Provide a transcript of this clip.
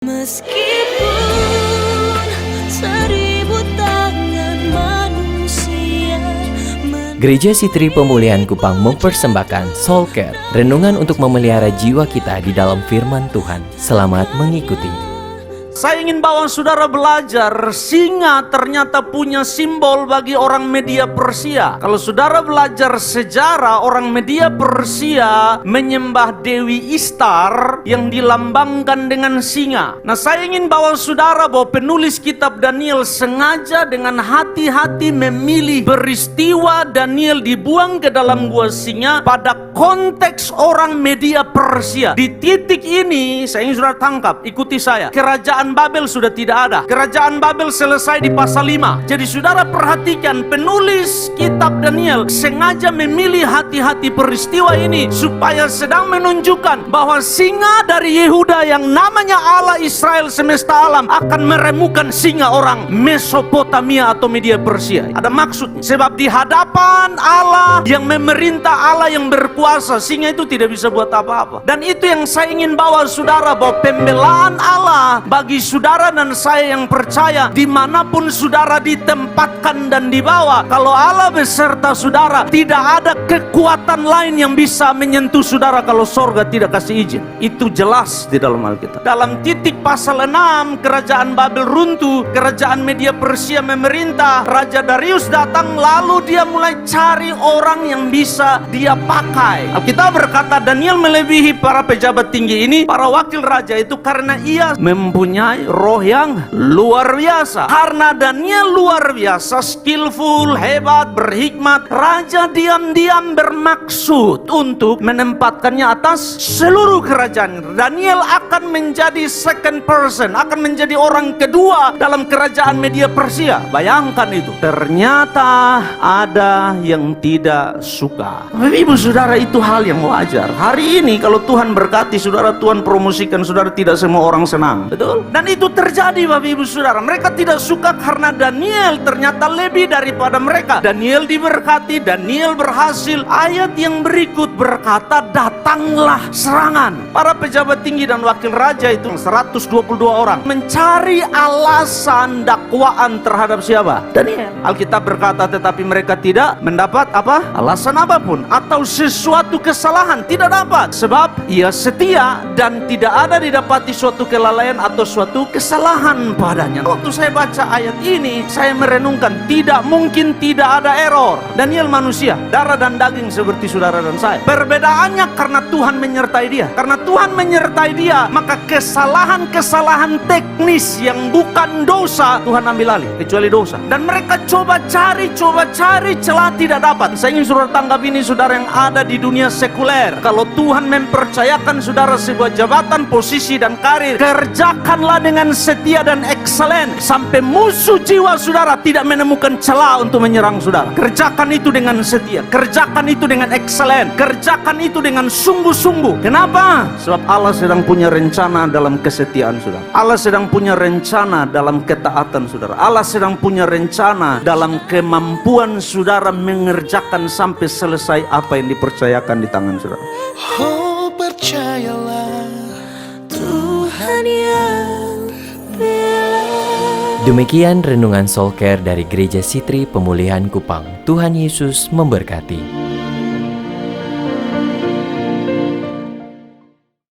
Meskipun seribu tangan manusia Gereja Sitri Pemulihan Kupang mempersembahkan Soul Care, renungan untuk memelihara jiwa kita di dalam firman Tuhan. Selamat mengikuti. Saya ingin bawa saudara belajar, singa ternyata punya simbol bagi orang Media Persia. Kalau saudara belajar sejarah, orang Media Persia menyembah Dewi Ishtar yang dilambangkan dengan singa. Nah, saya ingin bawa saudara bahwa penulis kitab Daniel sengaja dengan hati-hati memilih peristiwa Daniel dibuang ke dalam gua singa pada konteks orang Media Persia. Di titik ini, saya ingin saudara tangkap, ikuti saya. Kerajaan Babel sudah tidak ada. Kerajaan Babel selesai di pasal 5. Jadi saudara perhatikan, penulis kitab Daniel sengaja memilih hati-hati peristiwa ini supaya sedang menunjukkan bahwa singa dari Yehuda yang namanya Allah Israel semesta alam akan meremukan singa orang Mesopotamia atau Media Persia. Ada maksudnya. Sebab di hadapan Allah yang memerintah, Allah yang berkuasa, singa itu tidak bisa buat apa-apa. Dan itu yang saya ingin bawa saudara, bahwa pembelaan Allah bagi saudara dan saya yang percaya, dimanapun saudara ditempatkan dan dibawa, kalau Allah beserta saudara, tidak ada kekuatan lain yang bisa menyentuh saudara kalau sorga tidak kasih izin. Itu jelas di dalam Alkitab. Dalam titik pasal 6, kerajaan Babel runtuh, kerajaan Media Persia memerintah, Raja Darius datang, lalu dia mulai cari orang yang bisa dia pakai. Alkitab berkata Daniel melebihi para pejabat tinggi ini, para wakil raja itu, karena ia mempunyai roh yang luar biasa. Karena Daniel luar biasa, skillful, hebat, berhikmat, raja diam-diam bermaksud untuk menempatkannya atas seluruh kerajaan. Daniel akan menjadi second person, akan menjadi orang kedua dalam kerajaan Media Persia. Bayangkan itu. Ternyata ada yang tidak suka. Ibu saudara, itu hal yang wajar. Hari ini kalau Tuhan berkati saudara, Tuhan promosikan saudara, tidak semua orang senang. Betul? Dan itu terjadi Bapak Ibu Saudara. Mereka tidak suka karena Daniel ternyata lebih daripada mereka. Daniel diberkati, Daniel berhasil. Ayat yang berikut berkata, datanglah serangan. Para pejabat tinggi dan wakil raja itu 122 orang mencari alasan dakwaan terhadap siapa? Daniel. Alkitab berkata tetapi mereka tidak mendapat apa? Alasan apapun atau sesuatu kesalahan, tidak dapat. Sebab ia setia dan tidak ada didapati suatu kelalaian atau suatu kesalahan padanya. Waktu saya baca ayat ini, saya merenungkan, tidak mungkin tidak ada error. Daniel manusia, darah dan daging seperti saudara dan saya. Perbedaannya karena Tuhan menyertai dia. Karena Tuhan menyertai dia, maka kesalahan-kesalahan teknis yang bukan dosa, Tuhan ambil alih, kecuali dosa. Dan mereka coba cari celah, tidak dapat. Saya ingin saudara tangkap ini, saudara yang ada di dunia sekuler. Kalau Tuhan mempercayakan saudara sebuah jabatan, posisi dan karir, kerjakanlah dengan setia dan excellent sampai musuh jiwa saudara tidak menemukan celah untuk menyerang saudara. Kerjakan itu dengan setia, kerjakan itu dengan excellent, kerjakan itu dengan sungguh-sungguh. Kenapa? Sebab Allah sedang punya rencana dalam kesetiaan saudara. Allah sedang punya rencana dalam ketaatan saudara. Allah sedang punya rencana dalam kemampuan saudara mengerjakan sampai selesai apa yang dipercayakan di tangan saudara. Oh, percayalah Tuhan yang bela. Demikian renungan Soul Care dari Gereja Sitri Pemulihan Kupang. Tuhan Yesus memberkati.